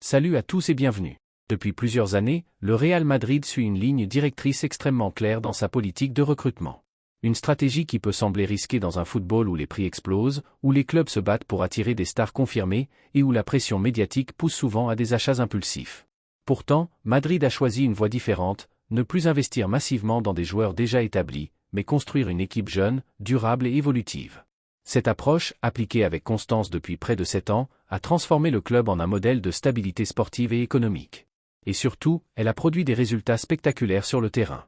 Salut à tous et bienvenue. Depuis plusieurs années, le Real Madrid suit une ligne directrice extrêmement claire dans sa politique de recrutement. Une stratégie qui peut sembler risquée dans un football où les prix explosent, où les clubs se battent pour attirer des stars confirmées, et où la pression médiatique pousse souvent à des achats impulsifs. Pourtant, Madrid a choisi une voie différente, ne plus investir massivement dans des joueurs déjà établis, mais construire une équipe jeune, durable et évolutive. Cette approche, appliquée avec constance depuis près de 7 ans, a transformé le club en un modèle de stabilité sportive et économique. Et surtout, elle a produit des résultats spectaculaires sur le terrain.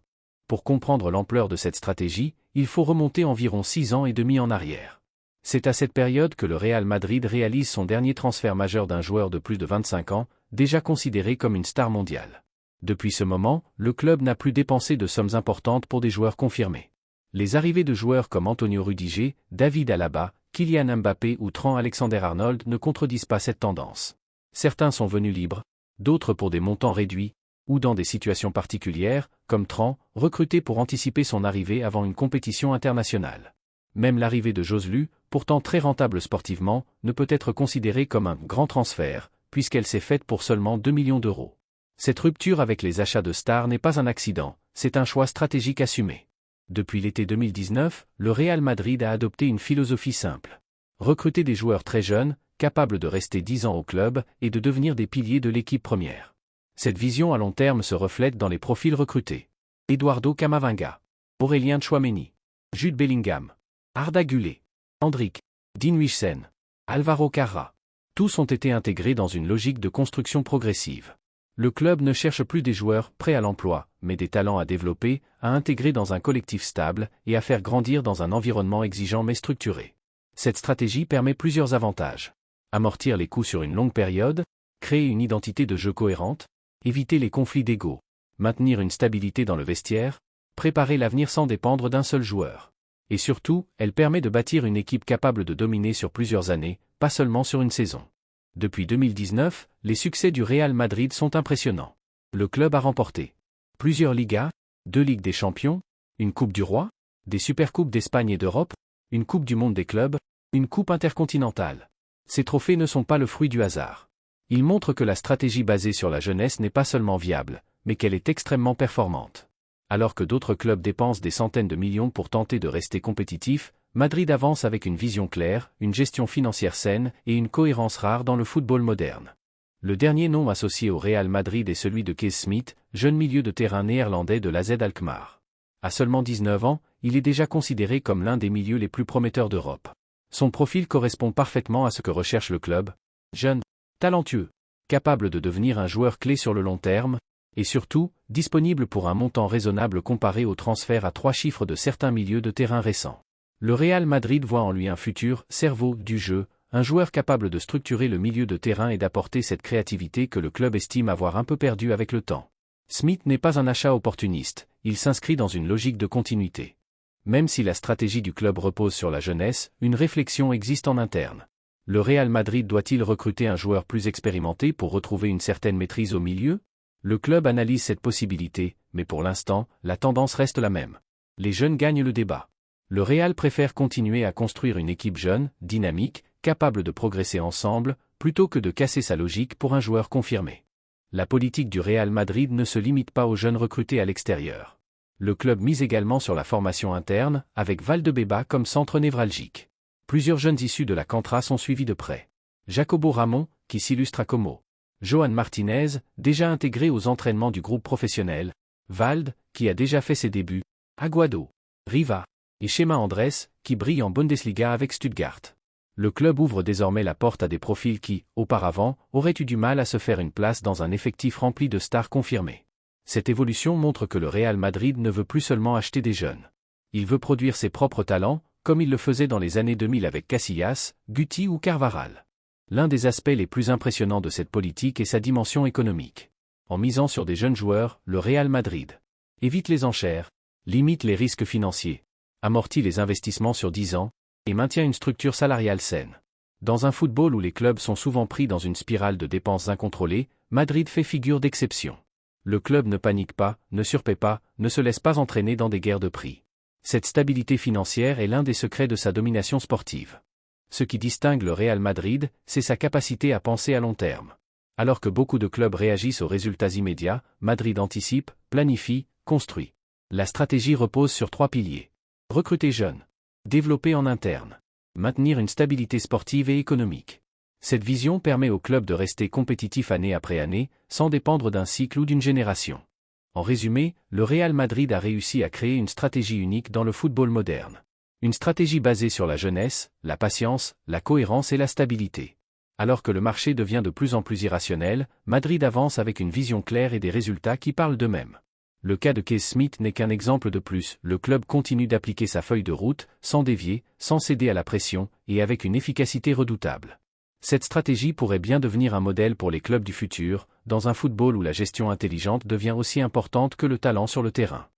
Pour comprendre l'ampleur de cette stratégie, il faut remonter environ 6 ans et demi en arrière. C'est à cette période que le Real Madrid réalise son dernier transfert majeur d'un joueur de plus de 25 ans, déjà considéré comme une star mondiale. Depuis ce moment, le club n'a plus dépensé de sommes importantes pour des joueurs confirmés. Les arrivées de joueurs comme Antonio Rudiger, David Alaba, Kylian Mbappé ou Trent Alexander-Arnold ne contredisent pas cette tendance. Certains sont venus libres, d'autres pour des montants réduits, ou dans des situations particulières, comme Trent, recruté pour anticiper son arrivée avant une compétition internationale. Même l'arrivée de Joselu, pourtant très rentable sportivement, ne peut être considérée comme un grand transfert, puisqu'elle s'est faite pour seulement 2 millions d'euros. Cette rupture avec les achats de stars n'est pas un accident, c'est un choix stratégique assumé. Depuis l'été 2019, le Real Madrid a adopté une philosophie simple. Recruter des joueurs très jeunes, capables de rester 10 ans au club et de devenir des piliers de l'équipe première. Cette vision à long terme se reflète dans les profils recrutés. Eduardo Camavinga, Aurélien Tchouaméni, Jude Bellingham, Arda Güler, Endrick, Dean Huijsen, Alvaro Carra. Tous ont été intégrés dans une logique de construction progressive. Le club ne cherche plus des joueurs prêts à l'emploi, mais des talents à développer, à intégrer dans un collectif stable et à faire grandir dans un environnement exigeant mais structuré. Cette stratégie permet plusieurs avantages. Amortir les coûts sur une longue période, créer une identité de jeu cohérente, éviter les conflits d'ego, maintenir une stabilité dans le vestiaire, préparer l'avenir sans dépendre d'un seul joueur. Et surtout, elle permet de bâtir une équipe capable de dominer sur plusieurs années, pas seulement sur une saison. Depuis 2019, les succès du Real Madrid sont impressionnants. Le club a remporté plusieurs Ligas, 2 Ligues des Champions, une Coupe du Roi, des Supercoupes d'Espagne et d'Europe, une Coupe du Monde des clubs, une Coupe intercontinentale. Ces trophées ne sont pas le fruit du hasard. Ils montrent que la stratégie basée sur la jeunesse n'est pas seulement viable, mais qu'elle est extrêmement performante. Alors que d'autres clubs dépensent des centaines de millions pour tenter de rester compétitifs, Madrid avance avec une vision claire, une gestion financière saine et une cohérence rare dans le football moderne. Le dernier nom associé au Real Madrid est celui de Kees Smit, jeune milieu de terrain néerlandais de l'AZ Alkmaar. À seulement 19 ans, il est déjà considéré comme l'un des milieux les plus prometteurs d'Europe. Son profil correspond parfaitement à ce que recherche le club. Jeune, talentueux, capable de devenir un joueur clé sur le long terme, et surtout, disponible pour un montant raisonnable comparé aux transferts à 3 chiffres de certains milieux de terrain récents. Le Real Madrid voit en lui un futur cerveau du jeu, un joueur capable de structurer le milieu de terrain et d'apporter cette créativité que le club estime avoir un peu perdue avec le temps. Smit n'est pas un achat opportuniste, il s'inscrit dans une logique de continuité. Même si la stratégie du club repose sur la jeunesse, une réflexion existe en interne. Le Real Madrid doit-il recruter un joueur plus expérimenté pour retrouver une certaine maîtrise au milieu ? Le club analyse cette possibilité, mais pour l'instant, la tendance reste la même. Les jeunes gagnent le débat. Le Real préfère continuer à construire une équipe jeune, dynamique, capable de progresser ensemble, plutôt que de casser sa logique pour un joueur confirmé. La politique du Real Madrid ne se limite pas aux jeunes recrutés à l'extérieur. Le club mise également sur la formation interne, avec Valdebeba comme centre névralgique. Plusieurs jeunes issus de la Cantra sont suivis de près. Jacobo Ramon, qui s'illustre à Como. Joan Martinez, déjà intégré aux entraînements du groupe professionnel. Vald, qui a déjà fait ses débuts. Aguado. Riva. Et Chema Andrés, qui brille en Bundesliga avec Stuttgart. Le club ouvre désormais la porte à des profils qui, auparavant, auraient eu du mal à se faire une place dans un effectif rempli de stars confirmées. Cette évolution montre que le Real Madrid ne veut plus seulement acheter des jeunes. Il veut produire ses propres talents, comme il le faisait dans les années 2000 avec Casillas, Guti ou Carvajal. L'un des aspects les plus impressionnants de cette politique est sa dimension économique. En misant sur des jeunes joueurs, le Real Madrid évite les enchères, limite les risques financiers, amortit les investissements sur 10 ans, et maintient une structure salariale saine. Dans un football où les clubs sont souvent pris dans une spirale de dépenses incontrôlées, Madrid fait figure d'exception. Le club ne panique pas, ne surpaie pas, ne se laisse pas entraîner dans des guerres de prix. Cette stabilité financière est l'un des secrets de sa domination sportive. Ce qui distingue le Real Madrid, c'est sa capacité à penser à long terme. Alors que beaucoup de clubs réagissent aux résultats immédiats, Madrid anticipe, planifie, construit. La stratégie repose sur 3 piliers. Recruter jeune. Développer en interne. Maintenir une stabilité sportive et économique. Cette vision permet au club de rester compétitif année après année, sans dépendre d'un cycle ou d'une génération. En résumé, le Real Madrid a réussi à créer une stratégie unique dans le football moderne. Une stratégie basée sur la jeunesse, la patience, la cohérence et la stabilité. Alors que le marché devient de plus en plus irrationnel, Madrid avance avec une vision claire et des résultats qui parlent d'eux-mêmes. Le cas de Kees Smith n'est qu'un exemple de plus, le club continue d'appliquer sa feuille de route, sans dévier, sans céder à la pression, et avec une efficacité redoutable. Cette stratégie pourrait bien devenir un modèle pour les clubs du futur, dans un football où la gestion intelligente devient aussi importante que le talent sur le terrain.